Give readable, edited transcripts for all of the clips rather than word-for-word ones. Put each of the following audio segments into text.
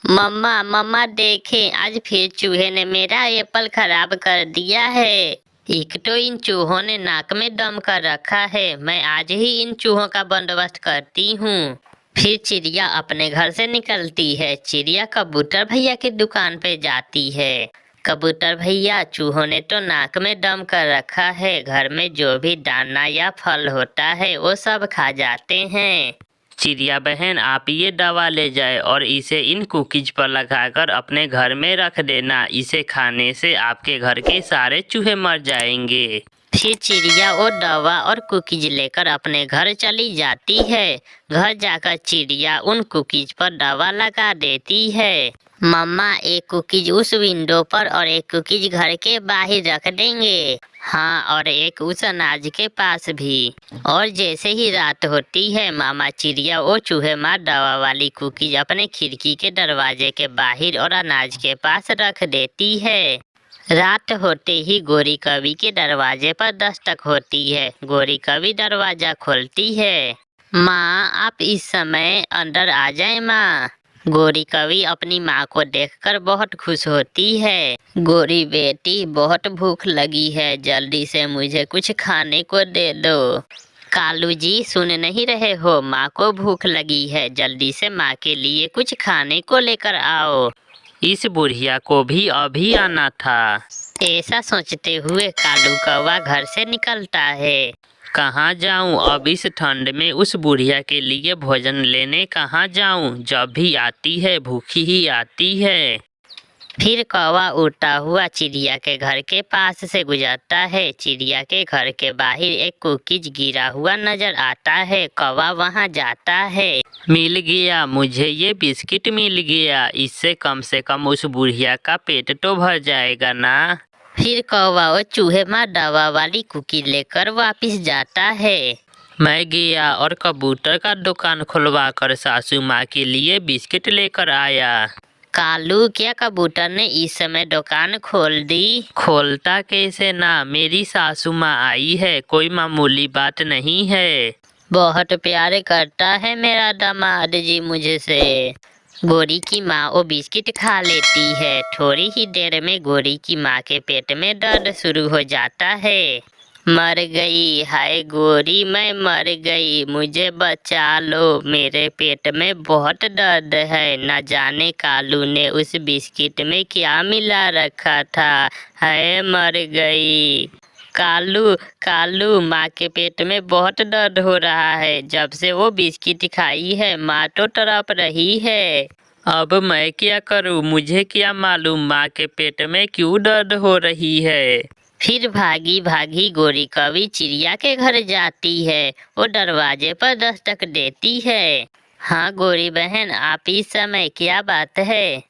मम्मा मम्मा देखें, आज फिर चूहे ने मेरा एप्पल खराब कर दिया है। एक तो इन चूहों ने नाक में दम कर रखा है। मैं आज ही इन चूहों का बंदोबस्त करती हूँ। फिर चिड़िया अपने घर से निकलती है। चिड़िया कबूतर भैया की दुकान पे जाती है। कबूतर भैया, चूहों ने तो नाक में दम कर रखा है। घर में जो भी दाना या फल होता है वो सब खा जाते हैं। चिड़िया बहन, आप ये दवा ले जाए और इसे इन कुकीज पर लगाकर अपने घर में रख देना। इसे खाने से आपके घर के सारे चूहे मर जाएंगे। फिर चिड़िया वो दवा और कुकीज लेकर अपने घर चली जाती है। घर जाकर चिड़िया उन कुकीज पर दवा लगा देती है। मम्मा, एक कुकीज उस विंडो पर और एक कुकीज घर के बाहर रख देंगे। हाँ, और एक उस अनाज के पास भी। और जैसे ही रात होती है, मामा चिड़िया वो चूहे मार दवा वाली कुकीज अपने खिड़की के दरवाजे के बाहर और अनाज के पास रख देती है। रात होते ही गोरी कवि के दरवाजे पर दस्तक होती है। गोरी कवि दरवाजा खोलती है। माँ, आप इस समय अंदर आ जाएं माँ। गोरी कवि अपनी माँ को देखकर बहुत खुश होती है। गोरी बेटी, बहुत भूख लगी है, जल्दी से मुझे कुछ खाने को दे दो। कालू जी, सुन नहीं रहे हो? माँ को भूख लगी है, जल्दी से माँ के लिए कुछ खाने को लेकर आओ। इस बुढ़िया को भी अभी आना था। ऐसा सोचते हुए कालू कौवा घर से निकलता है। कहाँ जाऊँ अब इस ठंड में? उस बुढ़िया के लिए भोजन लेने कहाँ जाऊँ? जब भी आती है भूखी ही आती है। फिर कौवा उड़ता हुआ चिड़िया के घर के पास से गुजरता है। चिड़िया के घर के बाहर एक कुकीज गिरा हुआ नजर आता है। कौवा वहां जाता है। मिल गया, मुझे ये बिस्किट मिल गया। इससे कम से कम उस बुढ़िया का पेट तो भर जाएगा ना। फिर कौवा वो चूहे मार दवा वाली कुकी लेकर वापिस जाता है। मैं गया और कबूतर का दुकान खुलवा कर सासू माँ के लिए बिस्किट लेकर आया। कालू, क्या कबूतर ने इस समय दुकान खोल दी? खोलता कैसे ना, मेरी सासू माँ आई है, कोई मामूली बात नहीं है। बहुत प्यार करता है मेरा दामाद जी मुझसे। गोरी की माँ वो बिस्किट खा लेती है। थोड़ी ही देर में गोरी की माँ के पेट में दर्द शुरू हो जाता है। मर गई, हाय गोरी, मैं मर गई, मुझे बचा लो, मेरे पेट में बहुत दर्द है। न जाने कालू ने उस बिस्किट में क्या मिला रखा था। हाय मर गई। कालू कालू, माँ के पेट में बहुत दर्द हो रहा है। जब से वो बिस्किट खाई है माँ तो तड़प रही है। अब मैं क्या करूँ? मुझे क्या मालूम माँ के पेट में क्यों दर्द हो रही है। फिर भागी भागी गोरी कवि चिड़िया के घर जाती है। वो दरवाजे पर दस्तक देती है। हाँ गोरी बहन, आप इस समय क्या बात है?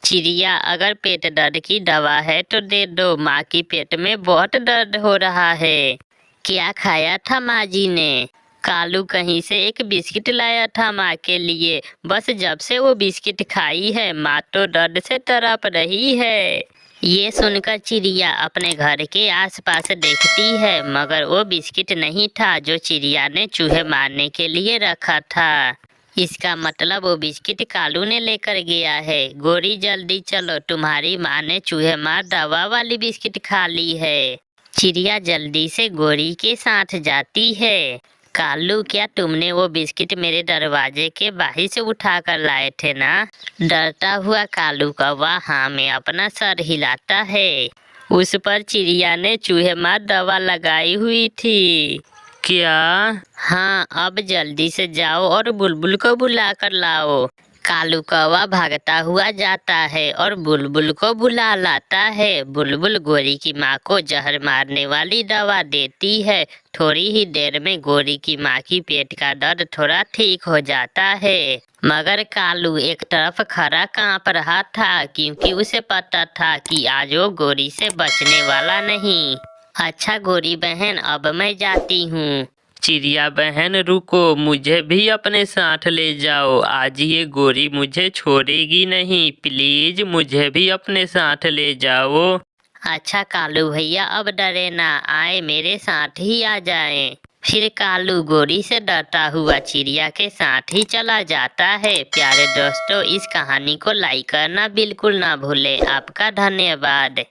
चिड़िया, अगर पेट दर्द की दवा है तो दे दो, माँ की पेट में बहुत दर्द हो रहा है। क्या खाया था माँ जी ने? कालू कहीं से एक बिस्किट लाया था माँ के लिए। बस जब से वो बिस्किट खाई है माँ तो दर्द से तड़प रही है। ये सुनकर चिड़िया अपने घर के आसपास देखती है, मगर वो बिस्किट नहीं था जो चिड़िया ने चूहे मारने के लिए रखा था। इसका मतलब वो बिस्किट कालू ने लेकर गया है। गोरी जल्दी चलो, तुम्हारी माँ ने चूहे मार दवा वाली बिस्किट खा ली है। चिड़िया जल्दी से गोरी के साथ जाती है। कालू, क्या तुमने वो बिस्किट मेरे दरवाजे के बाहर से उठा कर लाए थे ना? डरता हुआ कालू कौवा हाँ में अपना सर हिलाता है। उस पर चिड़िया ने चूहे मार दवा लगाई हुई थी। क्या? हाँ, अब जल्दी से जाओ और बुलबुल को बुला कर लाओ। कालू कौवा भागता हुआ जाता है और बुलबुल को बुला लाता है। बुलबुल गोरी की माँ को जहर मारने वाली दवा देती है। थोड़ी ही देर में गोरी की माँ की पेट का दर्द थोड़ा ठीक हो जाता है। मगर कालू एक तरफ खड़ा कांप रहा था, क्योंकि उसे पता था कि आज वो गोरी से बचने वाला नहीं। अच्छा गोरी बहन, अब मैं जाती हूँ। चिड़िया बहन रुको, मुझे भी अपने साथ ले जाओ। आज ये गोरी मुझे छोड़ेगी नहीं, प्लीज मुझे भी अपने साथ ले जाओ। अच्छा कालू भैया, अब डरे ना, आए मेरे साथ ही आ जाएं। फिर कालू गोरी से डरता हुआ चिड़िया के साथ ही चला जाता है। प्यारे दोस्तों, इस कहानी को लाइक करना बिल्कुल ना भूलें। आपका धन्यवाद।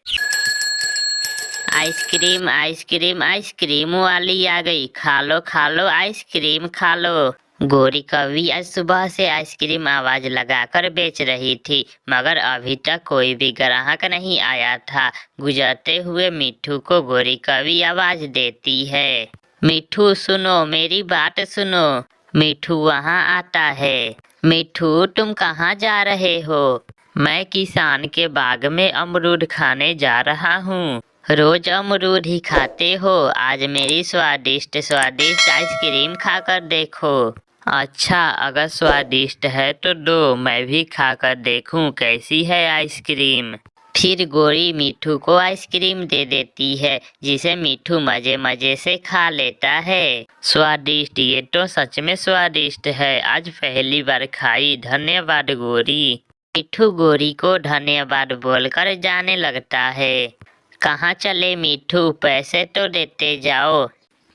आइसक्रीम आइसक्रीम आइसक्रीम वाली आ गई, खा लो आइसक्रीम खा लो। गोरी कौवी आज सुबह से आइसक्रीम आवाज लगाकर बेच रही थी, मगर अभी तक कोई भी ग्राहक नहीं आया था। गुजरते हुए मिट्ठू को गोरी कौवी आवाज देती है, मिट्ठू सुनो, मेरी बात सुनो। मिट्ठू वहाँ आता है। मिट्ठू, तुम कहाँ जा रहे हो? मैं किसान के बाग में अमरूद खाने जा रहा हूँ। रोज अमरूद ही खाते हो, आज मेरी स्वादिष्ट स्वादिष्ट आइसक्रीम खाकर देखो। अच्छा, अगर स्वादिष्ट है तो दो, मैं भी खाकर देखूं कैसी है आइसक्रीम। फिर गोरी मिट्ठू को आइसक्रीम दे देती है, जिसे मिट्ठू मजे मजे से खा लेता है। स्वादिष्ट, ये तो सच में स्वादिष्ट है, आज पहली बार खाई, धन्यवाद गोरी। मिट्ठू गोरी को धन्यवाद बोलकर जाने लगता है। कहाँ चले मिट्ठू, पैसे तो देते जाओ।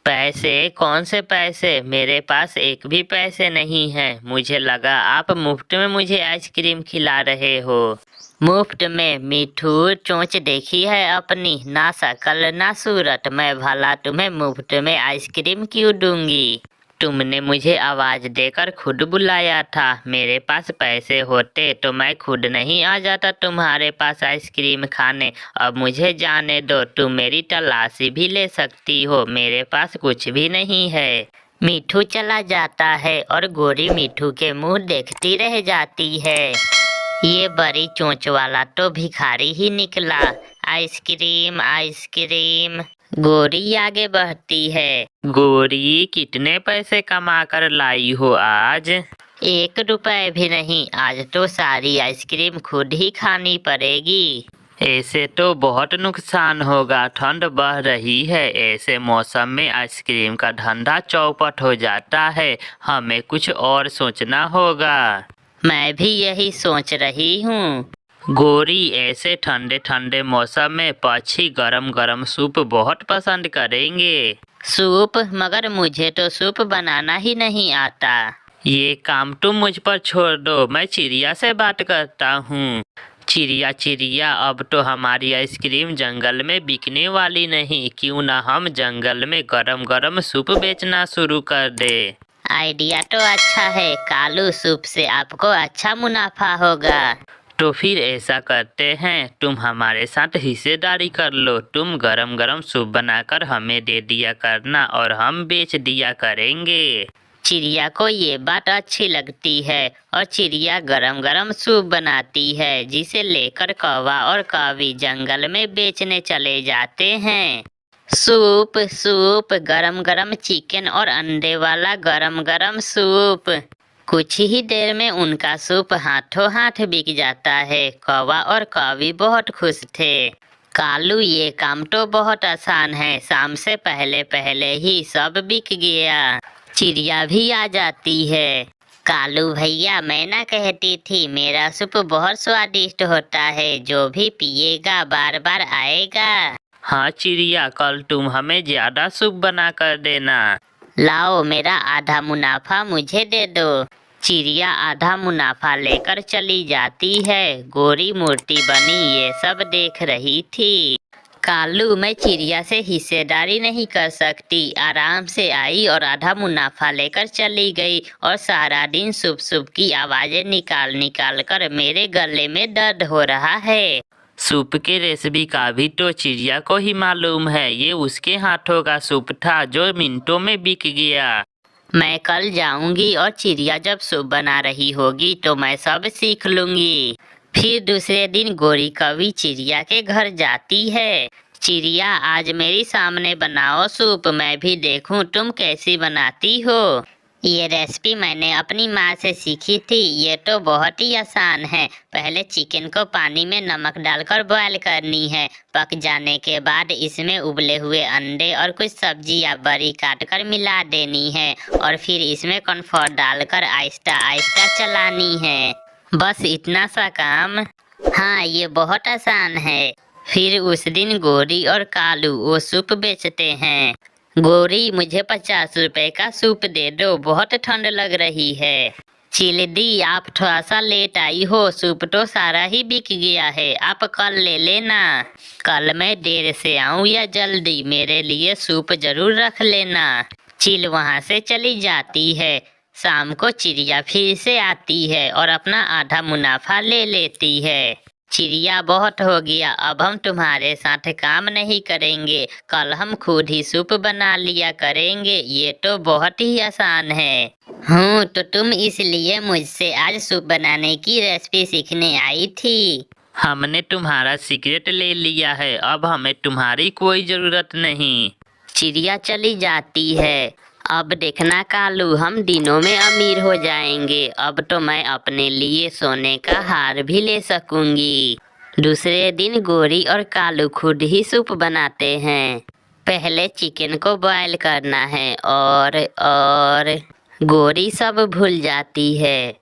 पैसे? कौन से पैसे? मेरे पास एक भी पैसे नहीं है। मुझे लगा आप मुफ्त में मुझे आइसक्रीम खिला रहे हो। मुफ्त में? मिट्ठू, चोंच देखी है अपनी, ना शकल ना सूरत, मैं भला तुम्हें मुफ्त में आइसक्रीम क्यों दूंगी? तुमने मुझे आवाज देकर खुद बुलाया था। मेरे पास पैसे होते तो मैं खुद नहीं आ जाता तुम्हारे पास आइसक्रीम खाने। अब मुझे जाने दो, तुम मेरी तलाशी भी ले सकती हो, मेरे पास कुछ भी नहीं है। मिट्ठू चला जाता है और गोरी मिट्ठू के मुंह देखती रह जाती है। ये बड़ी चोंच वाला तो भिखारी ही निकला। Ice cream ice cream. गोरी आगे बढ़ती है। गोरी, कितने पैसे कमा कर लाई हो आज? 1 रुपए भी नहीं, आज तो सारी आइसक्रीम खुद ही खानी पड़ेगी। ऐसे तो बहुत नुकसान होगा, ठंड बढ़ रही है, ऐसे मौसम में आइसक्रीम का धंधा चौपट हो जाता है, हमें कुछ और सोचना होगा। मैं भी यही सोच रही हूँ। गोरी, ऐसे ठंडे ठंडे मौसम में पक्षी गरम गरम सूप बहुत पसंद करेंगे। सूप? मगर मुझे तो सूप बनाना ही नहीं आता। ये काम तुम मुझ पर छोड़ दो, मैं चिड़िया से बात करता हूँ। चिड़िया चिड़िया, अब तो हमारी आइसक्रीम जंगल में बिकने वाली नहीं, क्यों ना हम जंगल में गरम गरम सूप बेचना शुरू कर दे। आइडिया तो अच्छा है, कालू सूप से आपको अच्छा मुनाफा होगा। तो फिर ऐसा करते हैं, तुम हमारे साथ हिस्सेदारी कर लो, तुम गरम गरम सूप बनाकर हमें दे दिया करना और हम बेच दिया करेंगे। चिड़िया को ये बात अच्छी लगती है और चिड़िया गरम गरम सूप बनाती है, जिसे लेकर कौवा और कौवी जंगल में बेचने चले जाते हैं। सूप सूप, गरम गरम चिकन और अंडे वाला गरम गरम सूप। कुछ ही देर में उनका सूप हाथों हाथ बिक जाता है। कौवा और कौवी बहुत खुश थे। कालू, ये काम तो बहुत आसान है, शाम से पहले पहले ही सब बिक गया। चिड़िया भी आ जाती है। कालू भैया, मैं ना कहती थी मेरा सूप बहुत स्वादिष्ट होता है, जो भी पिएगा बार बार आएगा। हाँ चिड़िया, कल तुम हमें ज्यादा सूप बना कर देना। लाओ, मेरा आधा मुनाफा मुझे दे दो। चिड़िया आधा मुनाफा लेकर चली जाती है। गोरी मूर्ति बनी ये सब देख रही थी। कालू, मैं चिड़िया से हिस्सेदारी नहीं कर सकती, आराम से आई और आधा मुनाफा लेकर चली गई और सारा दिन सूप सूप की आवाजें निकाल निकाल कर मेरे गले में दर्द हो रहा है। सूप के रेसिपी का भी तो चिड़िया को ही मालूम है, ये उसके हाथों का सूप था जो मिनटों में बिक गया। मैं कल जाऊंगी और चिड़िया जब सूप बना रही होगी तो मैं सब सीख लूंगी। फिर दूसरे दिन गोरी कौवी चिड़िया के घर जाती है। चिड़िया, आज मेरे सामने बनाओ सूप, मैं भी देखूं तुम कैसी बनाती हो। ये रेसिपी मैंने अपनी माँ से सीखी थी, ये तो बहुत ही आसान है। पहले चिकन को पानी में नमक डालकर बॉयल करनी है, पक जाने के बाद इसमें उबले हुए अंडे और कुछ सब्जियाँ बड़ी काट कर मिला देनी है और फिर इसमें कॉर्नफ्लोर डालकर आहिस्ता आहिस्ता चलानी है। बस इतना सा काम। हाँ, ये बहुत आसान है। फिर उस दिन गोरी और कालू वो सूप बेचते हैं। गोरी मुझे 50 रुपए का सूप दे दो, बहुत ठंड लग रही है। चील दी, आप थोड़ा सा लेट आई हो, सूप तो सारा ही बिक गया है, आप कल ले लेना। कल मैं देर से आऊं या जल्दी, मेरे लिए सूप जरूर रख लेना। चील वहां से चली जाती है। शाम को चिड़िया फिर से आती है और अपना आधा मुनाफा ले लेती है। चिड़िया, बहुत हो गया, अब हम तुम्हारे साथ काम नहीं करेंगे, कल हम खुद ही सूप बना लिया करेंगे, ये तो बहुत ही आसान है। तो तुम इसलिए मुझसे आज सूप बनाने की रेसिपी सीखने आई थी? हमने तुम्हारा सीक्रेट ले लिया है, अब हमें तुम्हारी कोई जरूरत नहीं। चिड़िया चली जाती है। अब देखना कालू, हम दिनों में अमीर हो जाएंगे, अब तो मैं अपने लिए सोने का हार भी ले सकूंगी। दूसरे दिन गोरी और कालू खुद ही सूप बनाते हैं। पहले चिकन को बॉयल करना है और गोरी सब भूल जाती है।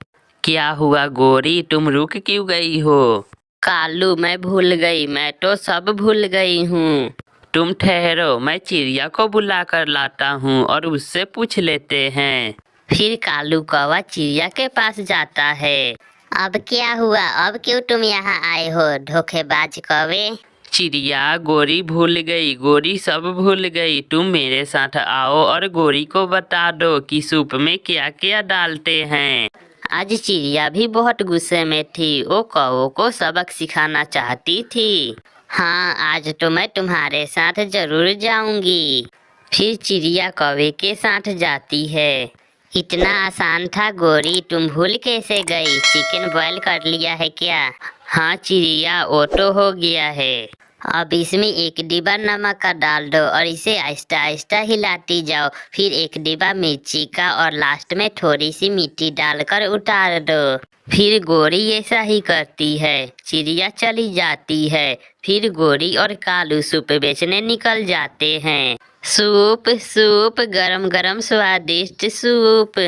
क्या हुआ गोरी, तुम रुक क्यों गई हो? कालू, मैं भूल गई, मैं तो सब भूल गई हूँ। तुम ठहरो, मैं चिड़िया को बुला कर लाता हूँ और उससे पूछ लेते हैं। फिर कालू कौवा चिड़िया के पास जाता है। अब क्या हुआ, अब क्यों तुम यहाँ आए हो, धोखेबाज कौवे? चिड़िया, गोरी भूल गई, गोरी सब भूल गई, तुम मेरे साथ आओ और गोरी को बता दो कि सूप में क्या क्या डालते हैं। आज चिड़िया भी बहुत गुस्से में थी, वो कौवों को सबक सिखाना चाहती थी। हाँ, आज तो मैं तुम्हारे साथ जरूर जाऊंगी। फिर चिड़िया कौवे के साथ जाती है। इतना आसान था गोरी, तुम भूल कैसे गई? चिकन बॉयल कर लिया है क्या? हाँ चिड़िया, वो तो हो गया है। अब इसमें एक डिब्बा नमक का डाल दो और इसे आहिस्ता आहिस्ता हिलाती जाओ, फिर एक डिब्बा मिर्ची का और लास्ट में थोड़ी सी मिट्टी डालकर उतार दो। फिर गोरी ऐसा ही करती है। चिड़िया चली जाती है। फिर गोरी और कालू सूप बेचने निकल जाते हैं। सूप सूप, गरम गरम स्वादिष्ट सूप।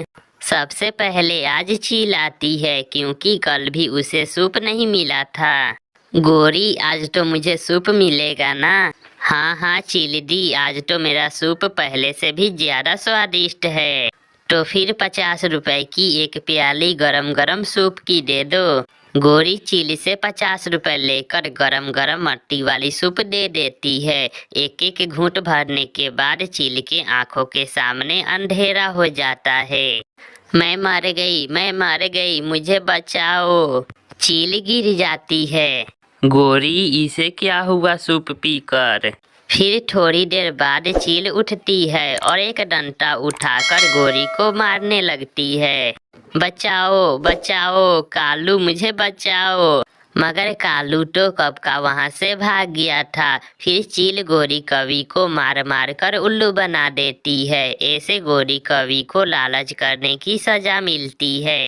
सबसे पहले आज चील आती है, क्योंकि कल भी उसे सूप नहीं मिला था। गोरी, आज तो मुझे सूप मिलेगा ना? हाँ हाँ चील दी, आज तो मेरा सूप पहले से भी ज्यादा स्वादिष्ट है। तो फिर 50 रुपए की एक प्याली गरम गरम सूप की दे दो। गोरी चील से 50 रुपए लेकर गरम गरम मट्टी वाली सूप दे देती है। एक एक घूंट भरने के बाद चील के आंखों के सामने अंधेरा हो जाता है। मैं मर गई, मैं मर गई, मुझे बचाओ। चील गिर जाती है। गोरी, इसे क्या हुआ सूप पीकर? फिर थोड़ी देर बाद चील उठती है और एक डंडा उठाकर गोरी को मारने लगती है। बचाओ बचाओ कालू, मुझे बचाओ। मगर कालू तो कब का वहां से भाग गया था। फिर चील गोरी कवि को मार मार कर उल्लू बना देती है। ऐसे गोरी कवि को लालच करने की सजा मिलती है।